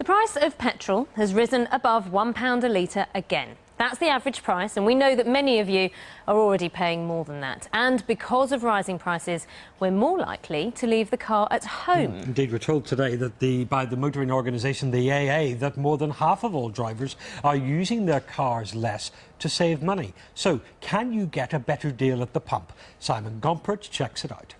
The price of petrol has risen above £1 a litre again. That's the average price, and we know that many of you are already paying more than that. And because of rising prices, we're more likely to leave the car at home. Indeed, we're told today that by the motoring organisation, the AA, that more than half of all drivers are using their cars less to save money. So, can you get a better deal at the pump? Simon Gompert checks it out.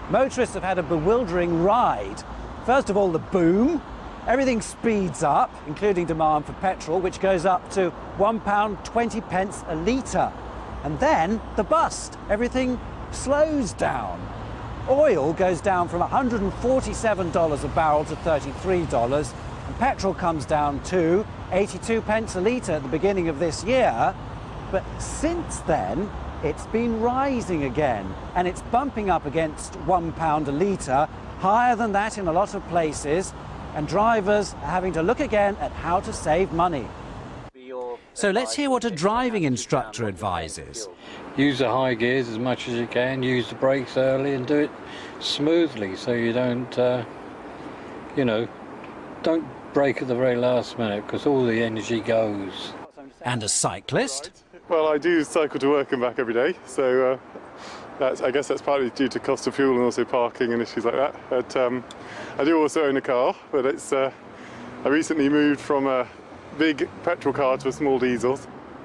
Motorists have had a bewildering ride. First of all, the boom. Everything speeds up, including demand for petrol, which goes up to £1.20 a litre. And then the bust. Everything slows down. Oil goes down from $147 a barrel to $33, and petrol comes down to 82p a litre at the beginning of this year. But since then, it's been rising again, and it's bumping up against £1 a litre, higher than that in a lot of places, and drivers are having to look again at how to save money. So let's hear what a driving instructor advises. Use the high gears as much as you can, use the brakes early and do it smoothly so you don't, don't brake at the very last minute because all the energy goes. And a cyclist? Well, I do cycle to work and back every day, so I guess that's partly due to cost of fuel and also parking and issues like that. But I do also own a car, but I recently moved from a big petrol car to a small diesel.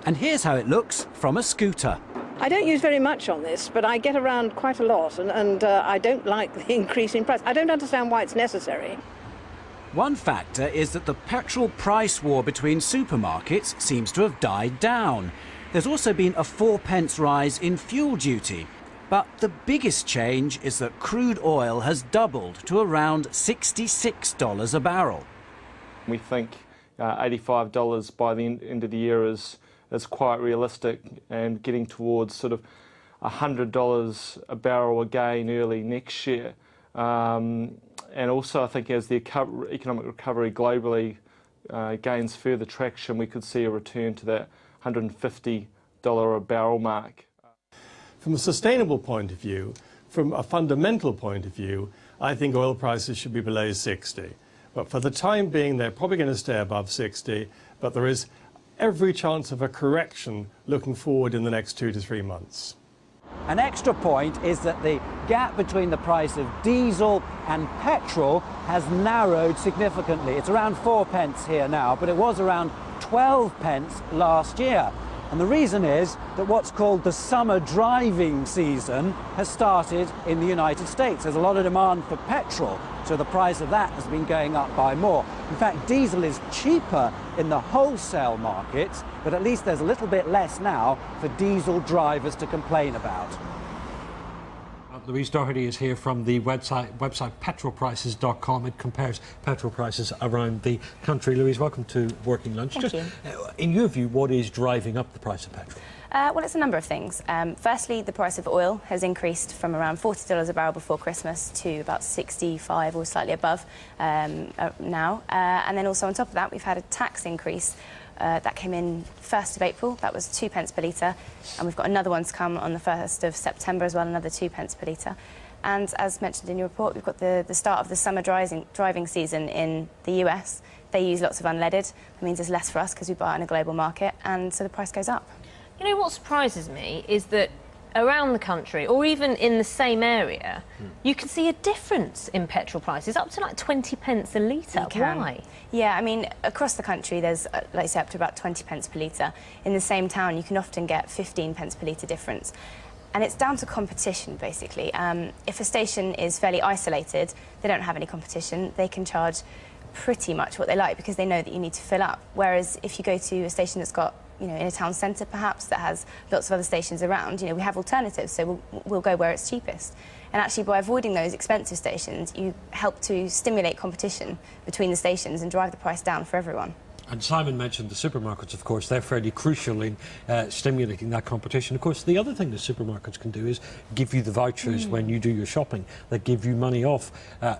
And here's how it looks from a scooter. I don't use very much on this, but I get around quite a lot, and I don't like the increase in price. I don't understand why it's necessary. One factor is that the petrol price war between supermarkets seems to have died down. There's also been a 4p rise in fuel duty. But the biggest change is that crude oil has doubled to around $66 a barrel. We think $85 by the end of the year is quite realistic, and getting towards sort of $100 a barrel again early next year. And also I think as the economic recovery globally gains further traction, we could see a return to that $150 a barrel mark. From a sustainable point of view, from a fundamental point of view, I think oil prices should be below 60. But for the time being, they're probably going to stay above 60, but there is every chance of a correction looking forward in the next 2 to 3 months. An extra point is that the gap between the price of diesel and petrol has narrowed significantly. It's around 4p here now, but it was around 12p last year. And the reason is that what's called the summer driving season has started in the United States. There's a lot of demand for petrol, so the price of that has been going up by more. In fact, diesel is cheaper in the wholesale markets, but at least there's a little bit less now for diesel drivers to complain about. Louise Doherty is here from the website petrolprices.com. It compares petrol prices around the country. Louise, welcome to Working Lunch. Thank you. In your view, what is driving up the price of petrol? Well, it's a number of things. Firstly, the price of oil has increased from around $40 a barrel before Christmas to about 65 or slightly above now. And then also on top of that, we've had a tax increase that came in 1st of April. That was 2p per litre, and we've got another one to come on the 1st of September as well, another 2p per litre. And as mentioned in your report, we've got the start of the summer driving season in the US. They use lots of unleaded. That means there's less for us because we buy it in a global market, and so the price goes up. You know, what surprises me is that around the country, or even in the same area, you can see a difference in petrol prices, up to like 20p a litre. Why? Yeah, I mean, across the country, there's, like I say, up to about 20p per litre. In the same town, you can often get 15p per litre difference. And it's down to competition, basically. If a station is fairly isolated, they don't have any competition, they can charge pretty much what they like because they know that you need to fill up. Whereas if you go to a station that's got, in a town centre perhaps, that has lots of other stations around, we have alternatives, so we'll go where it's cheapest. And actually, by avoiding those expensive stations, you help to stimulate competition between the stations and drive the price down for everyone. And Simon mentioned the supermarkets, of course. They're fairly crucial in stimulating that competition. Of course, the other thing the supermarkets can do is give you the vouchers when you do your shopping that give you money off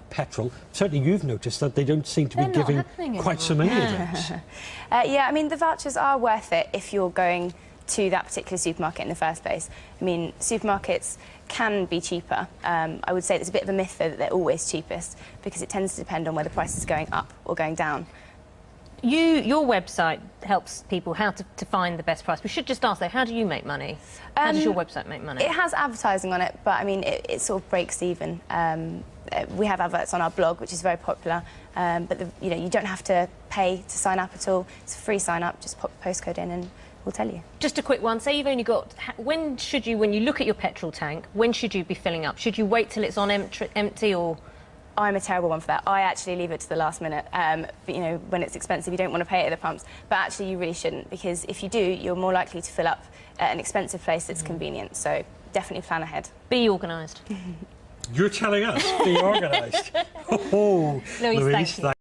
petrol. Certainly you've noticed that they don't seem to be giving quite so many of those. Yeah, I mean, the vouchers are worth it if you're going to that particular supermarket in the first place. I mean, supermarkets can be cheaper. I would say it's a bit of a myth, though, that they're always cheapest, because it tends to depend on whether the price is going up or going down. Your website helps people how to find the best price. We should just ask, though, how do you make money? How does your website make money? It has advertising on it, but I mean, it sort of breaks even. We have adverts on our blog, which is very popular, but you don't have to pay to sign up at all. It's a free sign up. Just pop the postcode in and we'll tell you. Just a quick one. Say you've only got... When you look at your petrol tank, when should you be filling up? Should you wait till it's on empty or...? I'm a terrible one for that. I actually leave it to the last minute. But, when it's expensive, you don't want to pay it at the pumps. But actually, you really shouldn't, because if you do, you're more likely to fill up at an expensive place that's convenient. So definitely plan ahead. Be organised. You're telling us, be organised. Oh, Louise, thank you.